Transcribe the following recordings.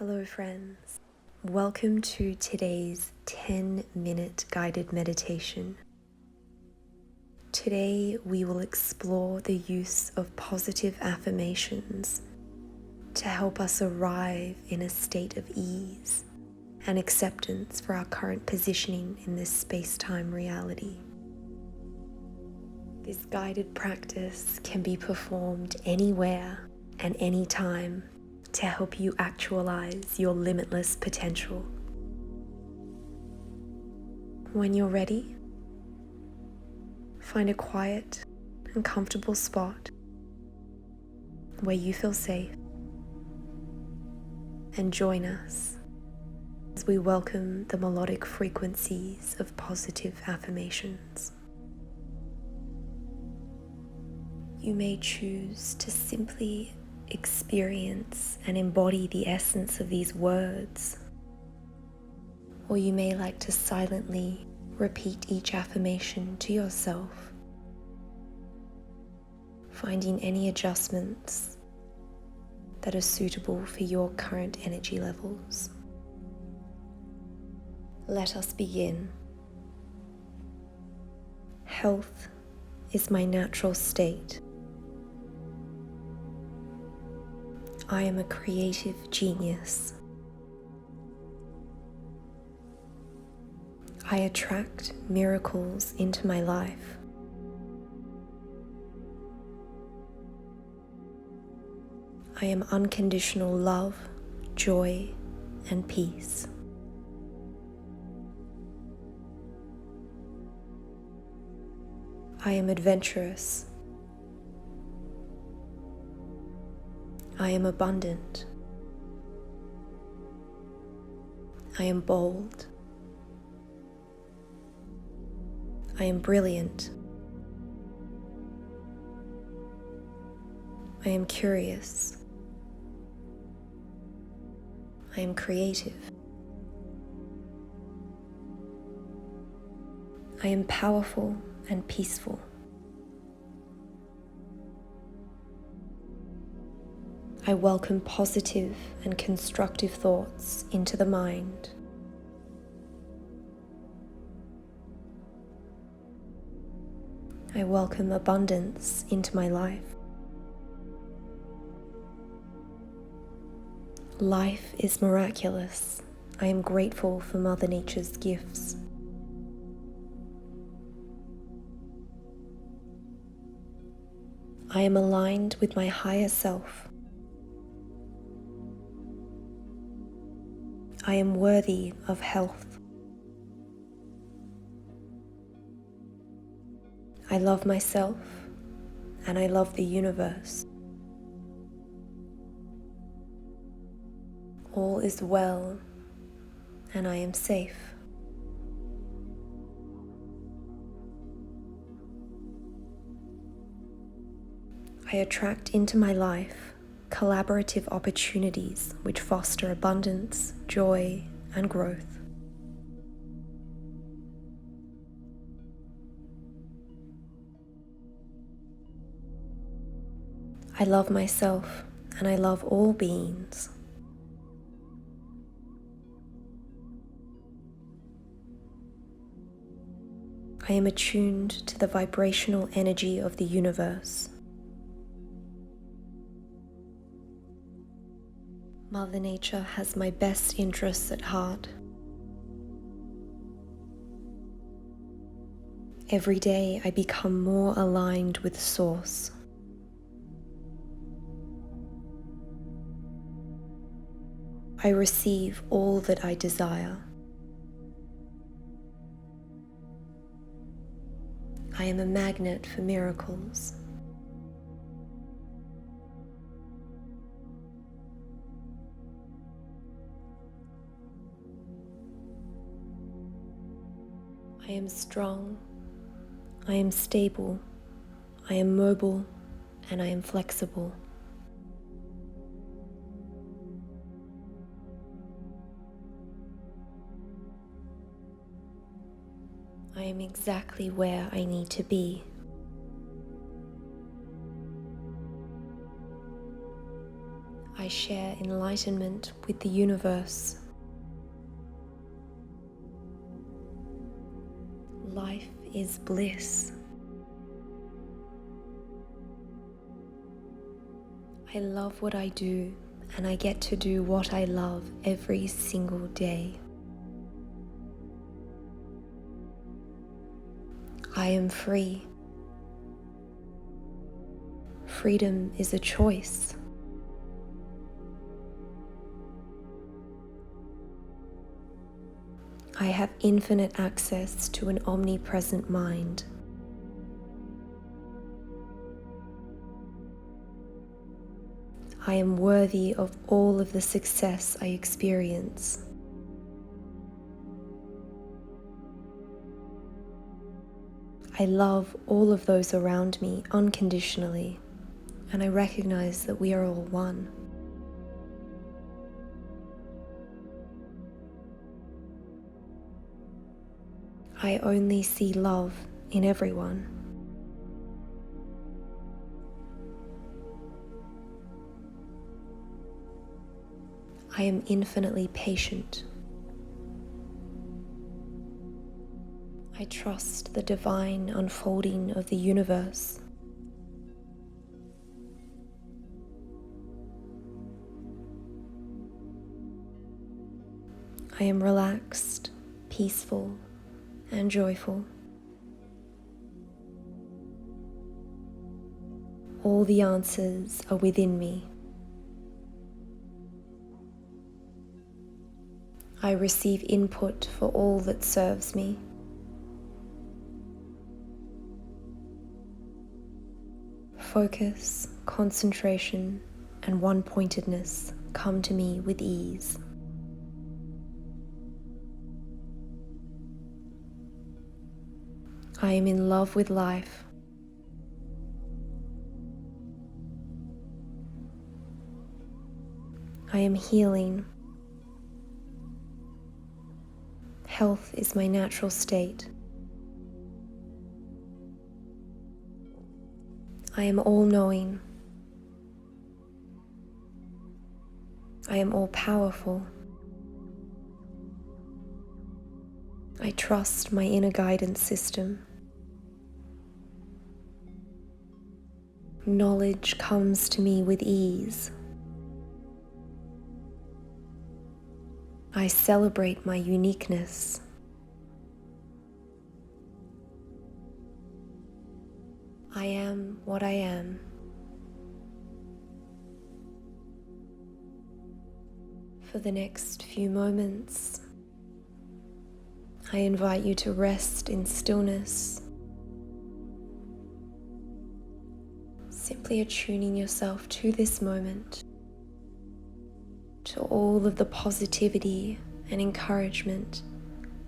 Hello friends, welcome to today's 10-minute guided meditation. Today we will explore the use of positive affirmations to help us arrive in a state of ease and acceptance for our current positioning in this space-time reality. This guided practice can be performed anywhere and anytime to help you actualize your limitless potential. When you're ready, find a quiet and comfortable spot where you feel safe and join us as we welcome the melodic frequencies of positive affirmations. You may choose to simply experience and embody the essence of these words, or you may like to silently repeat each affirmation to yourself, finding any adjustments that are suitable for your current energy levels. Let us begin. Health is my natural state. I am a creative genius. I attract miracles into my life. I am unconditional love, joy, and peace. I am adventurous. I am abundant. I am bold. I am brilliant. I am curious. I am creative. I am powerful and peaceful. I welcome positive and constructive thoughts into the mind. I welcome abundance into my life. Life is miraculous. I am grateful for Mother Nature's gifts. I am aligned with my higher self. I am worthy of health. I love myself and I love the universe. All is well and I am safe. I attract into my life collaborative opportunities which foster abundance, joy, and growth. I love myself and I love all beings. I am attuned to the vibrational energy of the universe. Mother Nature has my best interests at heart. Every day I become more aligned with Source. I receive all that I desire. I am a magnet for miracles. I am strong, I am stable, I am mobile, and I am flexible. I am exactly where I need to be. I share enlightenment with the universe. Life is bliss. I love what I do, and I get to do what I love every single day. I am free. Freedom is a choice. I have infinite access to an omnipresent mind. I am worthy of all of the success I experience. I love all of those around me unconditionally, and I recognize that we are all one. I only see love in everyone. I am infinitely patient. I trust the divine unfolding of the universe. I am relaxed, peaceful, and joyful. All the answers are within me. I receive input for all that serves me. Focus, concentration, and one-pointedness come to me with ease. I am in love with life. I am healing. Health is my natural state. I am all-knowing. I am all-powerful. I trust my inner guidance system. Knowledge comes to me with ease. I celebrate my uniqueness. I am what I am. For the next few moments, I invite you to rest in stillness, simply attuning yourself to this moment, to all of the positivity and encouragement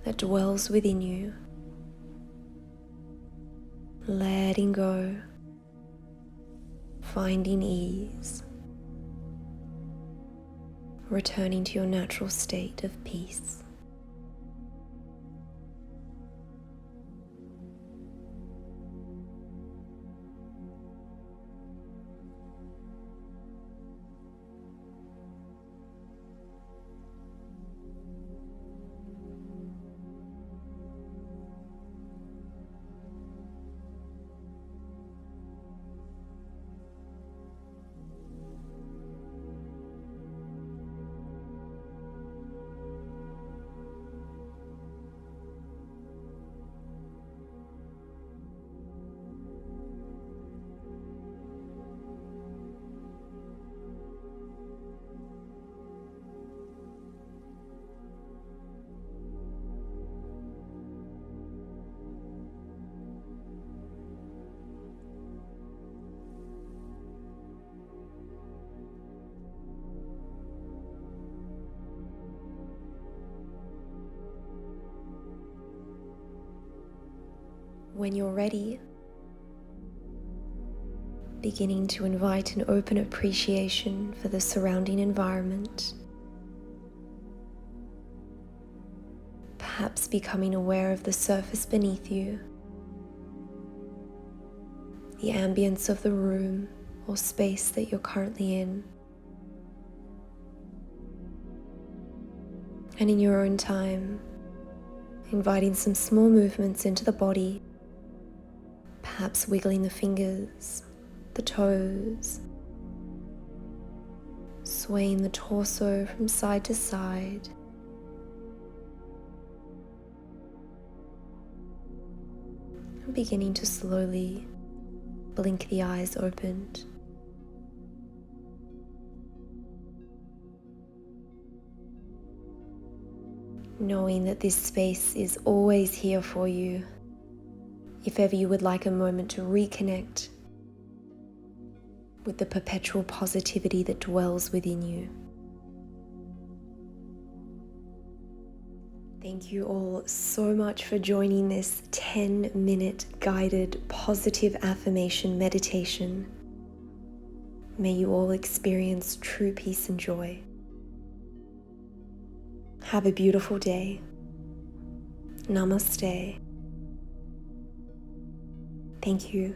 that dwells within you. Letting go, finding ease, returning to your natural state of peace. When you're ready, beginning to invite an open appreciation for the surrounding environment, perhaps becoming aware of the surface beneath you, the ambience of the room or space that you're currently in. And in your own time, inviting some small movements into the body, perhaps wiggling the fingers, the toes, swaying the torso from side to side. And beginning to slowly blink the eyes opened. Knowing that this space is always here for you if ever you would like a moment to reconnect with the perpetual positivity that dwells within you. Thank you all so much for joining this 10-minute guided positive affirmation meditation. May you all experience true peace and joy. Have a beautiful day. Namaste. Thank you.